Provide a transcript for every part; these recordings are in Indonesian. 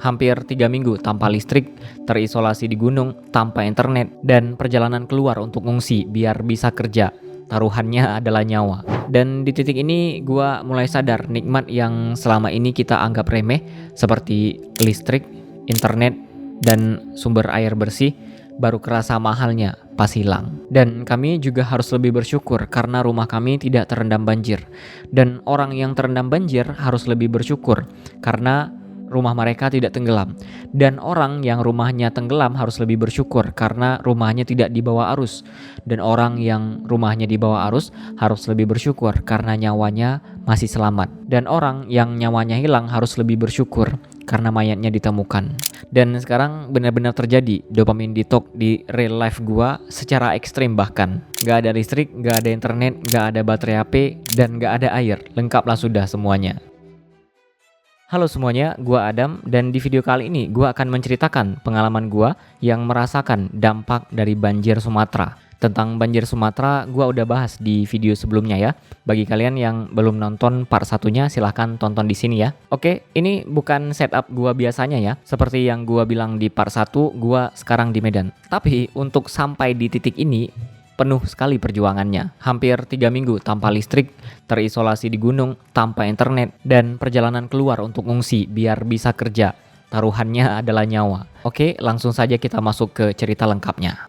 Hampir 3 minggu tanpa listrik, terisolasi di gunung, tanpa internet, dan perjalanan keluar untuk ngungsi biar bisa kerja. Taruhannya adalah nyawa. Dan di titik ini gua mulai sadar nikmat yang selama ini kita anggap remeh, seperti listrik, internet, dan sumber air bersih, baru kerasa mahalnya pas hilang. Dan kami juga harus lebih bersyukur karena rumah kami tidak terendam banjir. Dan orang yang terendam banjir harus lebih bersyukur karena rumah mereka tidak tenggelam. Dan orang yang rumahnya tenggelam harus lebih bersyukur karena rumahnya tidak dibawa arus. Dan orang yang rumahnya dibawa arus harus lebih bersyukur karena nyawanya masih selamat. Dan orang yang nyawanya hilang harus lebih bersyukur karena mayatnya ditemukan. Dan sekarang benar-benar terjadi dopamine detox di real life gua secara ekstrim bahkan. Gak ada listrik, gak ada internet, gak ada baterai HP, dan gak ada air. Lengkaplah sudah semuanya. Halo semuanya, gua Adam, dan di video kali ini gua akan menceritakan pengalaman gua yang merasakan dampak dari banjir Sumatera. Tentang banjir Sumatera gua udah bahas di video sebelumnya ya. Bagi kalian yang belum nonton part satunya silahkan tonton di sini ya. Oke, ini bukan setup gua biasanya ya. Seperti yang gua bilang di part 1, gua sekarang di Medan. Tapi untuk sampai di titik ini penuh sekali perjuangannya. Hampir 3 minggu tanpa listrik, terisolasi di gunung, tanpa internet, dan perjalanan keluar untuk ngungsi biar bisa kerja. Taruhannya adalah nyawa. Oke, langsung saja kita masuk ke cerita lengkapnya.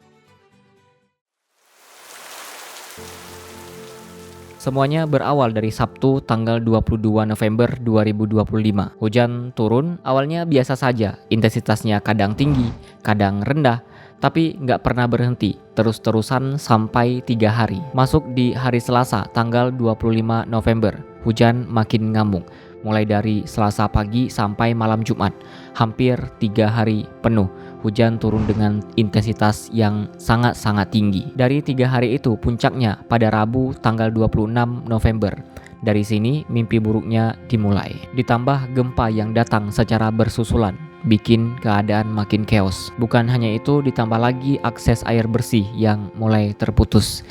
Semuanya berawal dari Sabtu tanggal 22 November 2025. Hujan turun, awalnya biasa saja, intensitasnya kadang tinggi, kadang rendah, tapi nggak pernah berhenti, terus-terusan sampai 3 hari. Masuk di hari Selasa tanggal 25 November, hujan makin ngamuk. Mulai dari Selasa pagi sampai malam Jumat, hampir 3 hari penuh. Hujan turun dengan intensitas yang sangat-sangat tinggi. Dari 3 hari itu puncaknya pada Rabu tanggal 26 November. Dari sini mimpi buruknya dimulai. Ditambah gempa yang datang secara bersusulan, bikin keadaan makin chaos. Bukan hanya itu, ditambah lagi akses air bersih yang mulai terputus.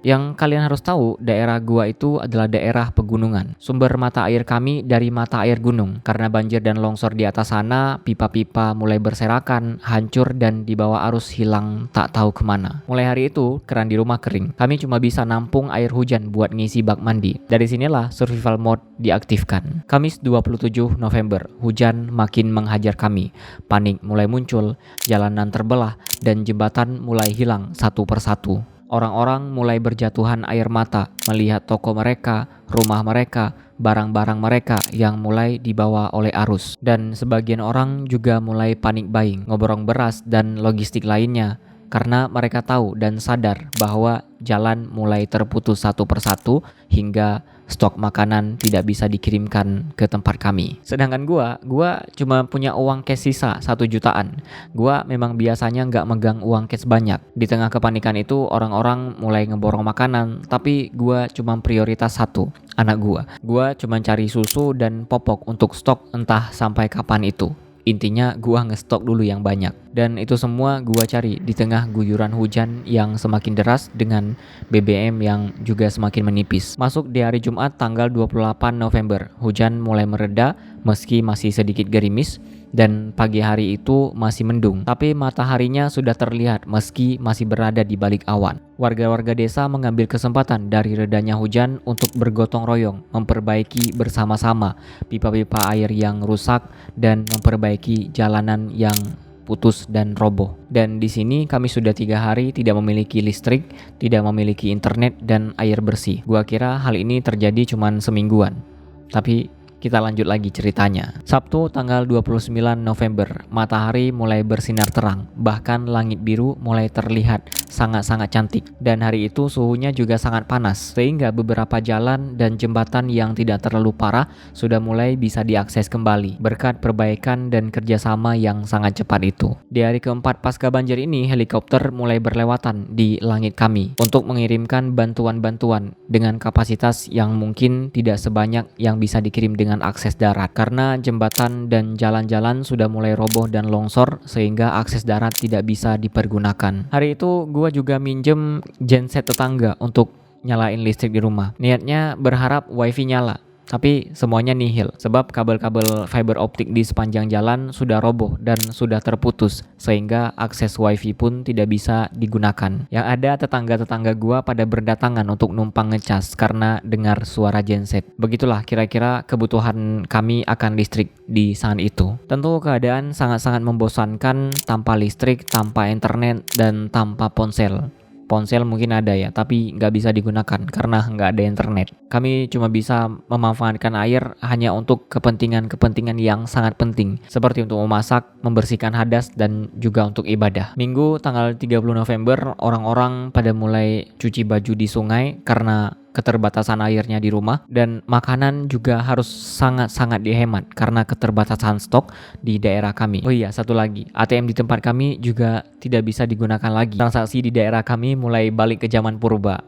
Yang kalian harus tahu, daerah gua itu adalah daerah pegunungan. Sumber mata air kami dari mata air gunung. Karena banjir dan longsor di atas sana, pipa-pipa mulai berserakan, hancur, dan dibawa arus hilang tak tahu kemana. Mulai hari itu, keran di rumah kering. Kami cuma bisa nampung air hujan buat ngisi bak mandi. Dari sinilah survival mode diaktifkan. Kamis 27 November, hujan makin menghajar kami. Panik mulai muncul, jalanan terbelah, dan jembatan mulai hilang satu persatu. Orang-orang mulai berjatuhan air mata melihat toko mereka, rumah mereka, barang-barang mereka yang mulai dibawa oleh arus. Dan sebagian orang juga mulai panik buying, ngeborong beras dan logistik lainnya karena mereka tahu dan sadar bahwa jalan mulai terputus satu persatu hingga stok makanan tidak bisa dikirimkan ke tempat kami. Sedangkan gua cuma punya uang cash sisa 1 jutaan. Gua memang biasanya nggak megang uang cash banyak. Di tengah kepanikan itu orang-orang mulai ngeborong makanan, tapi gua cuma prioritas satu, anak gua. Gua cuma cari susu dan popok untuk stok entah sampai kapan itu. Intinya gua ngestok dulu yang banyak. Dan itu semua gua cari di tengah guyuran hujan yang semakin deras dengan BBM yang juga semakin menipis. Masuk di hari Jumat tanggal 28 November, hujan mulai mereda meski masih sedikit gerimis, dan pagi hari itu masih mendung. Tapi mataharinya sudah terlihat meski masih berada di balik awan. Warga-warga desa mengambil kesempatan dari redanya hujan untuk bergotong royong, memperbaiki bersama-sama pipa-pipa air yang rusak dan memperbaiki jalanan yang putus dan roboh. Dan di sini kami sudah 3 hari tidak memiliki listrik, tidak memiliki internet dan air bersih. Gua kira hal ini terjadi cuman semingguan. Tapi kita lanjut lagi ceritanya. Sabtu tanggal 29 November, matahari mulai bersinar terang, bahkan langit biru mulai terlihat sangat-sangat cantik. Dan hari itu suhunya juga sangat panas, sehingga beberapa jalan dan jembatan yang tidak terlalu parah sudah mulai bisa diakses kembali berkat perbaikan dan kerjasama yang sangat cepat itu. Di hari keempat pasca banjir ini, helikopter mulai berlewatan di langit kami untuk mengirimkan bantuan-bantuan dengan kapasitas yang mungkin tidak sebanyak yang bisa dikirim dengan akses darat, karena jembatan dan jalan-jalan sudah mulai roboh dan longsor sehingga akses darat tidak bisa dipergunakan. Hari itu gua juga minjem genset tetangga untuk nyalain listrik di rumah. Niatnya berharap wifi nyala, Tapi semuanya nihil sebab kabel-kabel fiber optik di sepanjang jalan sudah roboh dan sudah terputus sehingga akses wifi pun tidak bisa digunakan. Yang ada tetangga-tetangga gua pada berdatangan untuk numpang ngecas karena dengar suara genset. Begitulah kira-kira kebutuhan kami akan listrik di saat itu. Tentu keadaan sangat-sangat membosankan tanpa listrik, tanpa internet, dan tanpa ponsel. Ponsel mungkin ada ya, tapi nggak bisa digunakan karena nggak ada internet. Kami cuma bisa memanfaatkan air hanya untuk kepentingan-kepentingan yang sangat penting, seperti untuk memasak, membersihkan hadas, dan juga untuk ibadah. Minggu tanggal 30 November, orang-orang pada mulai cuci baju di sungai karena keterbatasan airnya di rumah, dan makanan juga harus sangat-sangat dihemat karena keterbatasan stok di daerah kami. Oh iya, satu lagi, ATM di tempat kami juga tidak bisa digunakan lagi. Transaksi di daerah kami mulai balik ke zaman purba,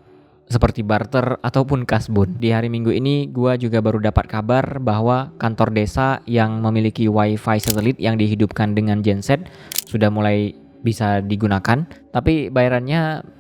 seperti barter ataupun kasbon. Di hari Minggu ini gua juga baru dapat kabar bahwa kantor desa yang memiliki wifi satelit yang dihidupkan dengan genset sudah mulai bisa digunakan, tapi bayarannya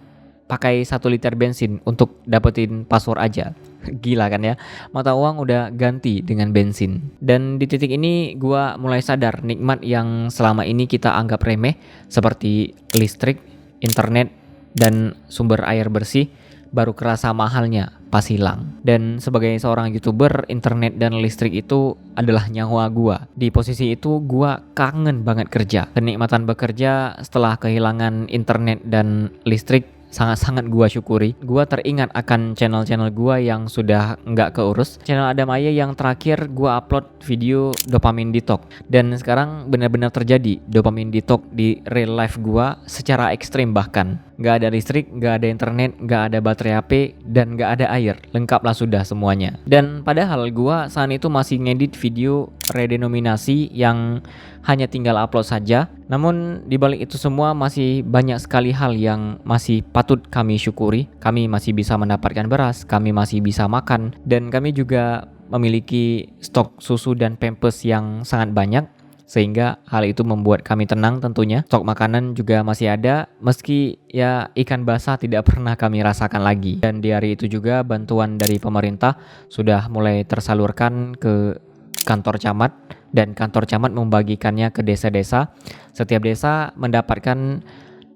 pakai 1 liter bensin untuk dapetin password aja. Gila kan ya, mata uang udah ganti dengan bensin. Dan di titik ini gua mulai sadar nikmat yang selama ini kita anggap remeh, seperti listrik, internet, dan sumber air bersih, baru kerasa mahalnya pas hilang. Dan sebagai seorang YouTuber, internet dan listrik itu adalah nyawa gua. Di posisi itu gua kangen banget kerja. Kenikmatan bekerja setelah kehilangan internet dan listrik sangat-sangat gua syukuri. Gua teringat akan channel-channel gua yang sudah nggak keurus. Channel Adam Aya yang terakhir gua upload video dopamine detox, dan sekarang benar-benar terjadi dopamine detox di real life gua secara ekstrim. Bahkan nggak ada listrik, nggak ada internet, nggak ada baterai HP, dan nggak ada air. Lengkaplah sudah semuanya. Dan padahal gua saat itu masih ngedit video redenominasi yang hanya tinggal upload saja. Namun dibalik itu semua masih banyak sekali hal yang masih patut kami syukuri. Kami masih bisa mendapatkan beras, kami masih bisa makan, dan kami juga memiliki stok susu dan pampers yang sangat banyak, sehingga hal itu membuat kami tenang tentunya. Stok makanan juga masih ada, meski ya ikan basah tidak pernah kami rasakan lagi. Dan di hari itu juga bantuan dari pemerintah sudah mulai tersalurkan ke kantor camat, dan kantor camat membagikannya ke desa-desa. Setiap desa mendapatkan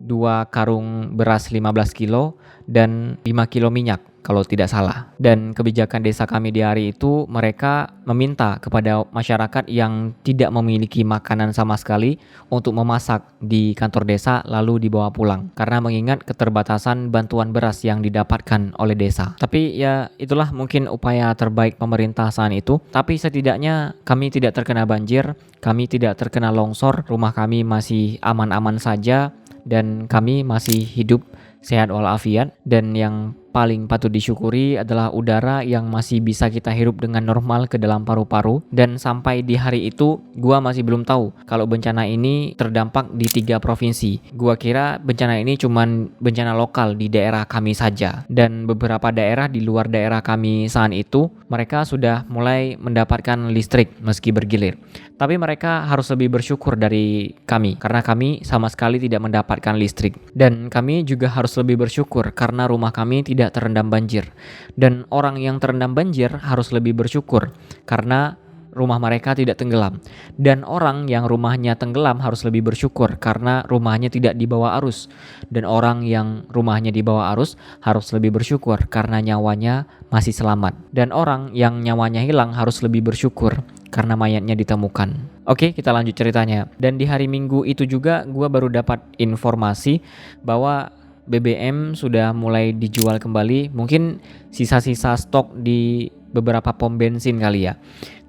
2 karung beras 15 kilo dan 5 kilo minyak kalau tidak salah. Dan kebijakan desa kami di hari itu, mereka meminta kepada masyarakat yang tidak memiliki makanan sama sekali untuk memasak di kantor desa lalu dibawa pulang, karena mengingat keterbatasan bantuan beras yang didapatkan oleh desa. Tapi ya itulah mungkin upaya terbaik pemerintah saat itu. Tapi setidaknya kami tidak terkena banjir, kami tidak terkena longsor, rumah kami masih aman-aman saja, dan kami masih hidup sehat walafiat. Dan yang paling patut disyukuri adalah udara yang masih bisa kita hirup dengan normal ke dalam paru-paru. Dan sampai di hari itu gua masih belum tahu kalau bencana ini terdampak di 3 provinsi. Gua kira bencana ini cuman bencana lokal di daerah kami saja, dan beberapa daerah di luar daerah kami saat itu mereka sudah mulai mendapatkan listrik meski bergilir. Tapi mereka harus lebih bersyukur dari kami karena kami sama sekali tidak mendapatkan listrik. Dan kami juga harus lebih bersyukur karena rumah kami tidak terendam banjir. Dan orang yang terendam banjir harus lebih bersyukur karena rumah mereka tidak tenggelam. Dan orang yang rumahnya tenggelam harus lebih bersyukur karena rumahnya tidak dibawa arus. Dan orang yang rumahnya dibawa arus harus lebih bersyukur karena nyawanya masih selamat. Dan orang yang nyawanya hilang harus lebih bersyukur karena mayatnya ditemukan. Oke, kita lanjut ceritanya. Dan di hari Minggu itu juga gue baru dapat informasi bahwa BBM sudah mulai dijual kembali. Mungkin sisa-sisa stok di beberapa pom bensin kali ya.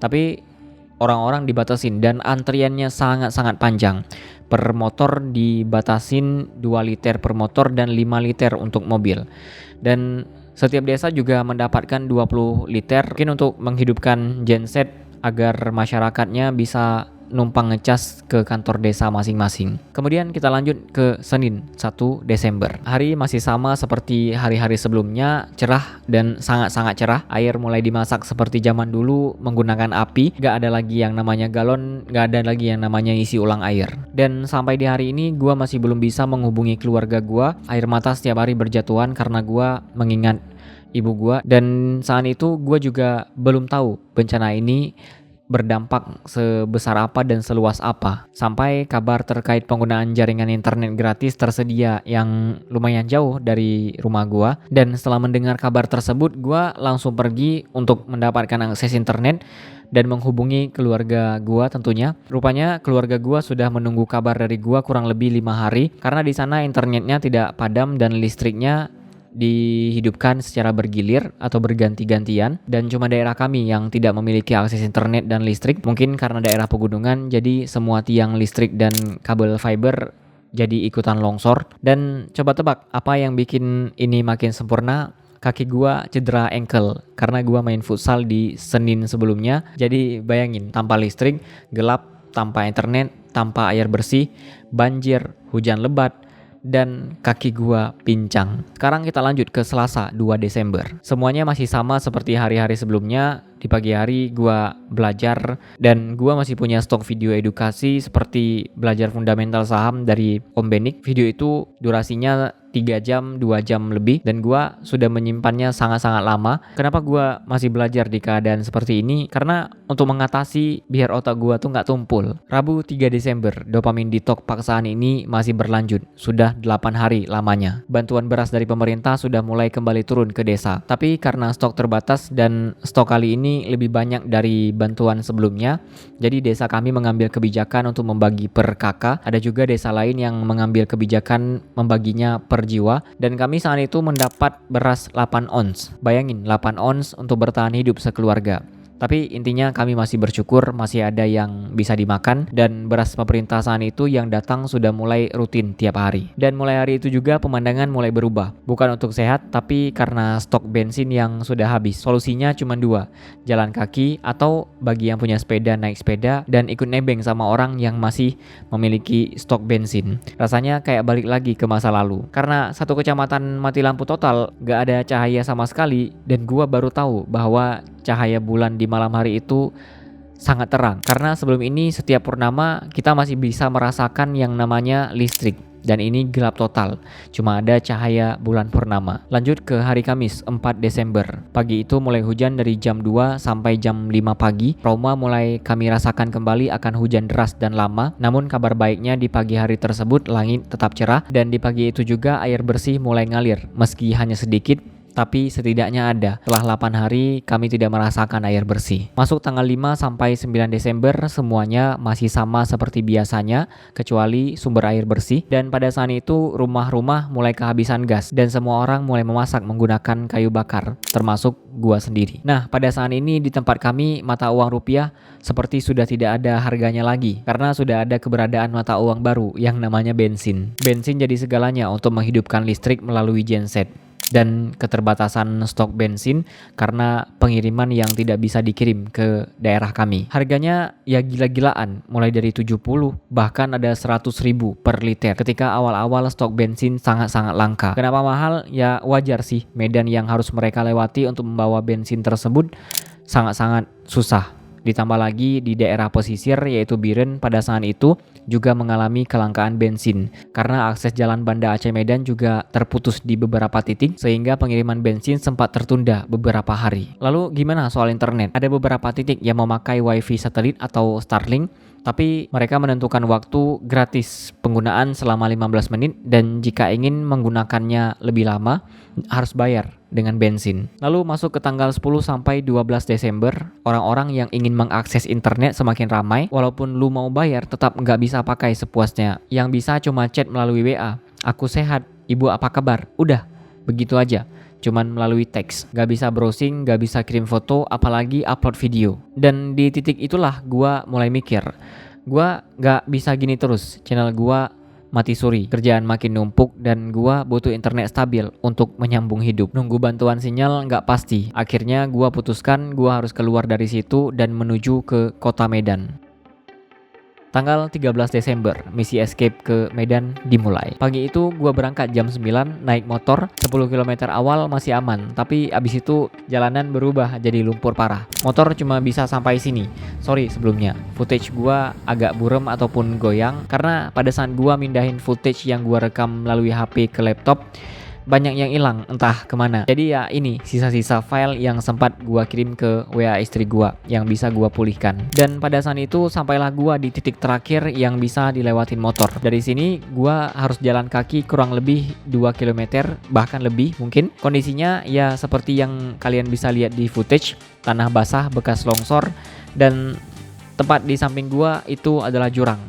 Tapi orang-orang dibatasin dan antriannya sangat-sangat panjang. Per motor dibatasin 2 liter per motor dan 5 liter untuk mobil. Dan setiap desa juga mendapatkan 20 liter mungkin untuk menghidupkan genset agar masyarakatnya bisa numpang ngecas ke kantor desa masing-masing. Kemudian kita lanjut ke Senin 1 Desember. Hari masih sama seperti hari-hari sebelumnya, cerah dan sangat-sangat cerah. Air mulai dimasak seperti zaman dulu menggunakan api. Gak ada lagi yang namanya galon, gak ada lagi yang namanya isi ulang air. Dan sampai di hari ini gua masih belum bisa menghubungi keluarga gua. Air mata setiap hari berjatuhan karena gua mengingat ibu gua, dan saat itu gua juga belum tahu bencana ini berdampak sebesar apa dan seluas apa. Sampai kabar terkait penggunaan jaringan internet gratis tersedia yang lumayan jauh dari rumah gua, dan setelah mendengar kabar tersebut gua langsung pergi untuk mendapatkan akses internet dan menghubungi keluarga gua tentunya. Rupanya keluarga gua sudah menunggu kabar dari gua kurang lebih 5 hari karena di sana internetnya tidak padam dan listriknya dihidupkan secara bergilir atau berganti-gantian, dan cuma daerah kami yang tidak memiliki akses internet dan listrik. Mungkin karena daerah pegunungan, jadi semua tiang listrik dan kabel fiber jadi ikutan longsor. Dan coba tebak apa yang bikin ini makin sempurna? Kaki gua cedera ankle karena gua main futsal di Senin sebelumnya. Jadi bayangin, tanpa listrik, gelap, tanpa internet, tanpa air bersih, banjir, hujan lebat, dan kaki gua pincang. Sekarang kita lanjut ke Selasa 2 Desember. Semuanya masih sama seperti hari-hari sebelumnya. Di pagi hari gua belajar dan gua masih punya stok video edukasi seperti belajar fundamental saham dari Om Benik. Video itu durasinya 3 jam, 2 jam lebih, dan gua sudah menyimpannya sangat-sangat lama. Kenapa gua masih belajar di keadaan seperti ini? Karena untuk mengatasi biar otak gua tuh nggak tumpul. Rabu 3 Desember, dopamin detox paksaan ini masih berlanjut. Sudah 8 hari lamanya. Bantuan beras dari pemerintah sudah mulai kembali turun ke desa. Tapi karena stok terbatas dan stok kali ini lebih banyak dari bantuan sebelumnya, jadi desa kami mengambil kebijakan untuk membagi per kakak. Ada juga desa lain yang mengambil kebijakan membaginya per jiwa, dan kami saat itu mendapat beras 8 ons. Bayangin, 8 ons untuk bertahan hidup sekeluarga. Tapi intinya kami masih bersyukur masih ada yang bisa dimakan, dan beras pemerintah saat itu yang datang sudah mulai rutin tiap hari. Dan mulai hari itu juga pemandangan mulai berubah. Bukan untuk sehat, tapi karena stok bensin yang sudah habis. Solusinya cuma 2, jalan kaki atau bagi yang punya sepeda naik sepeda dan ikut nebeng sama orang yang masih memiliki stok bensin. Rasanya kayak balik lagi ke masa lalu. Karena satu kecamatan mati lampu total, gak ada cahaya sama sekali, dan gua baru tahu bahwa cahaya bulan di malam hari itu sangat terang. Karena sebelum ini setiap purnama kita masih bisa merasakan yang namanya listrik, dan ini gelap total, cuma ada cahaya bulan purnama. Lanjut ke hari Kamis 4 Desember. Pagi itu mulai hujan dari jam 2 sampai jam 5 pagi. Trauma mulai kami rasakan kembali akan hujan deras dan lama. Namun kabar baiknya di pagi hari tersebut langit tetap cerah, dan di pagi itu juga air bersih mulai ngalir, meski hanya sedikit, tapi setidaknya ada. Setelah 8 hari kami tidak merasakan air bersih. Masuk tanggal 5 sampai 9 Desember semuanya masih sama seperti biasanya kecuali sumber air bersih, dan pada saat itu rumah-rumah mulai kehabisan gas dan semua orang mulai memasak menggunakan kayu bakar, termasuk gua sendiri. Nah, pada saat ini di tempat kami mata uang rupiah seperti sudah tidak ada harganya lagi karena sudah ada keberadaan mata uang baru yang namanya bensin. Bensin jadi segalanya untuk menghidupkan listrik melalui genset, dan keterbatasan stok bensin karena pengiriman yang tidak bisa dikirim ke daerah kami. Harganya ya gila-gilaan, mulai dari 70 bahkan ada 100.000 per liter ketika awal-awal stok bensin sangat-sangat langka. Kenapa mahal? Ya wajar sih, medan yang harus mereka lewati untuk membawa bensin tersebut sangat-sangat susah. Ditambah lagi di daerah pesisir yaitu Biren pada saat itu juga mengalami kelangkaan bensin karena akses jalan Banda Aceh Medan juga terputus di beberapa titik sehingga pengiriman bensin sempat tertunda beberapa hari. Lalu gimana soal internet? Ada beberapa titik yang memakai wifi satelit atau Starlink, tapi mereka menentukan waktu gratis penggunaan selama 15 menit, dan jika ingin menggunakannya lebih lama harus bayar dengan bensin. Lalu masuk ke tanggal 10 sampai 12 Desember, orang-orang yang ingin mengakses internet semakin ramai. Walaupun lu mau bayar tetap nggak bisa pakai sepuasnya. Yang bisa cuma chat melalui WA. Aku sehat, ibu apa kabar? Udah, begitu aja. Cuman melalui teks, gak bisa browsing, gak bisa kirim foto, apalagi upload video. Dan di titik itulah gua mulai mikir, gua gak bisa gini terus, channel gua mati suri, kerjaan makin numpuk, dan gua butuh internet stabil untuk menyambung hidup. Nunggu bantuan sinyal gak pasti. Akhirnya gua putuskan gua harus keluar dari situ dan menuju ke kota Medan. Tanggal 13 Desember, misi escape ke Medan dimulai. Pagi itu gua berangkat jam 9 naik motor. 10 km awal masih aman, tapi abis itu jalanan berubah jadi lumpur parah. Motor cuma bisa sampai sini. Sorry sebelumnya, footage gua agak burem ataupun goyang karena pada saat gua mindahin footage yang gua rekam melalui HP ke laptop, banyak yang hilang entah kemana. Jadi ya ini sisa-sisa file yang sempat gua kirim ke WA istri gua yang bisa gua pulihkan. Dan pada saat itu sampailah gua di titik terakhir yang bisa dilewatin motor. Dari sini gua harus jalan kaki kurang lebih 2 km bahkan lebih mungkin. Kondisinya ya seperti yang kalian bisa lihat di footage, tanah basah bekas longsor dan tepat di samping gua itu adalah jurang.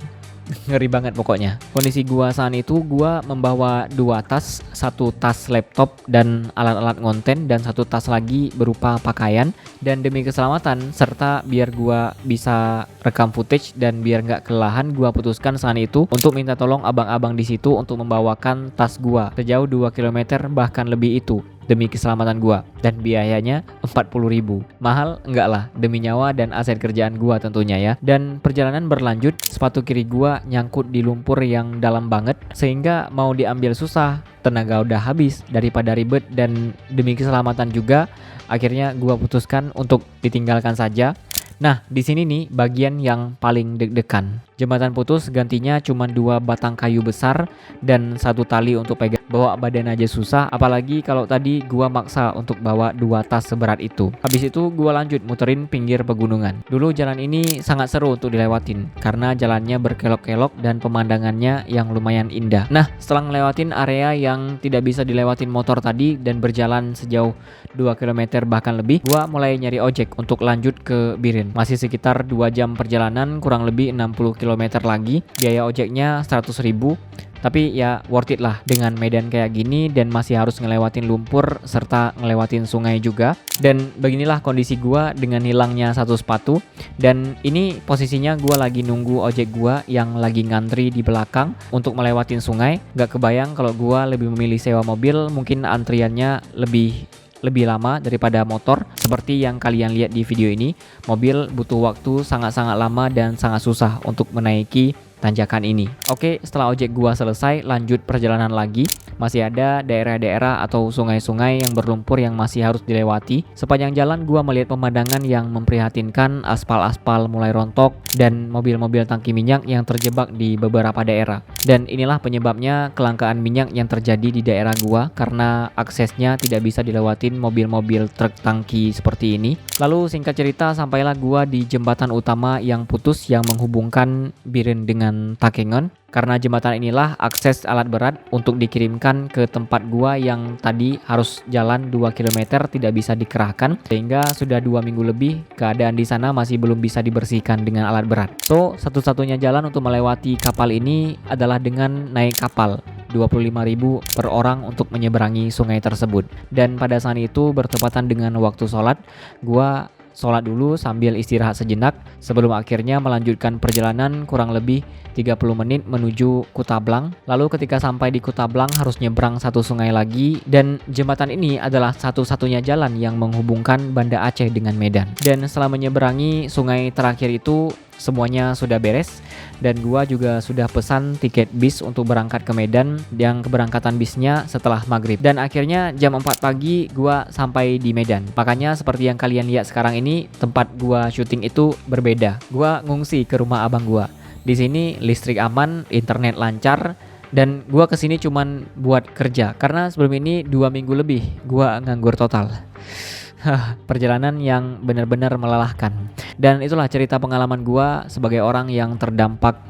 Ngeri banget pokoknya. Kondisi gua saat itu, gua membawa 2 tas, 1 tas laptop dan alat-alat ngonten dan 1 tas lagi berupa pakaian. Dan demi keselamatan serta biar gua bisa rekam footage dan biar nggak kelelahan, gua putuskan saat itu untuk minta tolong abang-abang di situ untuk membawakan tas gua sejauh 2 km bahkan lebih itu. Demi keselamatan gua, dan biayanya 40.000. Mahal? Enggak lah, demi nyawa dan aset kerjaan gua tentunya ya. Dan perjalanan berlanjut, sepatu kiri gua nyangkut di lumpur yang dalam banget sehingga mau diambil susah, tenaga udah habis daripada ribet dan demi keselamatan juga akhirnya gua putuskan untuk ditinggalkan saja. Nah, di sini nih bagian yang paling deg-degan. Jembatan putus, gantinya cuma 2 batang kayu besar dan 1 tali untuk pegang. Bawa badan aja susah, apalagi kalau tadi gua maksa untuk bawa 2 tas seberat itu. Habis itu gua lanjut muterin pinggir pegunungan. Dulu jalan ini sangat seru untuk dilewatin karena jalannya berkelok-kelok dan pemandangannya yang lumayan indah. Nah, setelah ngelewatin area yang tidak bisa dilewatin motor tadi dan berjalan sejauh 2 km bahkan lebih, gua mulai nyari ojek untuk lanjut ke Biren. Masih sekitar 2 jam perjalanan, kurang lebih 60 km lagi. Biaya ojeknya 100.000. Tapi ya worth it lah dengan medan kayak gini dan masih harus ngelewatin lumpur serta ngelewatin sungai juga. Dan beginilah kondisi gua dengan hilangnya 1 sepatu. Dan ini posisinya gua lagi nunggu ojek gua yang lagi ngantri di belakang untuk melewatin sungai. Gak kebayang kalau gua lebih memilih sewa mobil, mungkin antriannya lebih lama daripada motor. Seperti yang kalian lihat di video ini, mobil butuh waktu sangat-sangat lama dan sangat susah untuk menaiki tanjakan ini. Oke, setelah ojek gua selesai, lanjut perjalanan lagi. Masih ada daerah-daerah atau sungai-sungai yang berlumpur yang masih harus dilewati. Sepanjang jalan gua melihat pemandangan yang memprihatinkan, aspal-aspal mulai rontok dan mobil-mobil tangki minyak yang terjebak di beberapa daerah. Dan inilah penyebabnya kelangkaan minyak yang terjadi di daerah gua karena aksesnya tidak bisa dilewatin mobil-mobil truk tangki seperti ini. Lalu singkat cerita, sampailah gua di jembatan utama yang putus yang menghubungkan Biren dengan Takengon. Karena jembatan inilah akses alat berat untuk dikirimkan ke tempat gua yang tadi harus jalan 2 km tidak bisa dikerahkan, sehingga sudah 2 minggu lebih keadaan di sana masih belum bisa dibersihkan dengan alat berat. So, satu-satunya jalan untuk melewati kapal ini adalah dengan naik kapal 25.000 per orang untuk menyeberangi sungai tersebut. Dan pada saat itu bertepatan dengan waktu sholat, gua sholat dulu sambil istirahat sejenak sebelum akhirnya melanjutkan perjalanan kurang lebih 30 menit menuju Kutablang. Lalu ketika sampai di Kutablang harus nyebrang 1 sungai lagi, dan jembatan ini adalah satu-satunya jalan yang menghubungkan Banda Aceh dengan Medan. Dan setelah menyeberangi sungai terakhir itu semuanya sudah beres dan gua juga sudah pesan tiket bis untuk berangkat ke Medan yang keberangkatan bisnya setelah maghrib. Dan akhirnya jam 4 pagi gua sampai di Medan. Makanya seperti yang kalian lihat sekarang ini, tempat gua syuting itu berbeda. Gua ngungsi ke rumah abang gua. Di sini listrik aman, internet lancar, dan gua kesini cuman buat kerja karena sebelum ini 2 minggu lebih gua nganggur total. Perjalanan yang benar-benar melelahkan. Dan itulah cerita pengalaman gua sebagai orang yang terdampak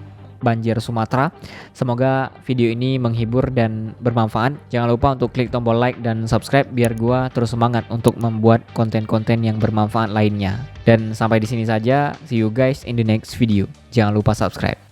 banjir Sumatera. Semoga video ini menghibur dan bermanfaat. Jangan lupa untuk klik tombol like dan subscribe biar gua terus semangat untuk membuat konten-konten yang bermanfaat lainnya. Dan sampai di sini saja. See you guys in the next video. Jangan lupa subscribe.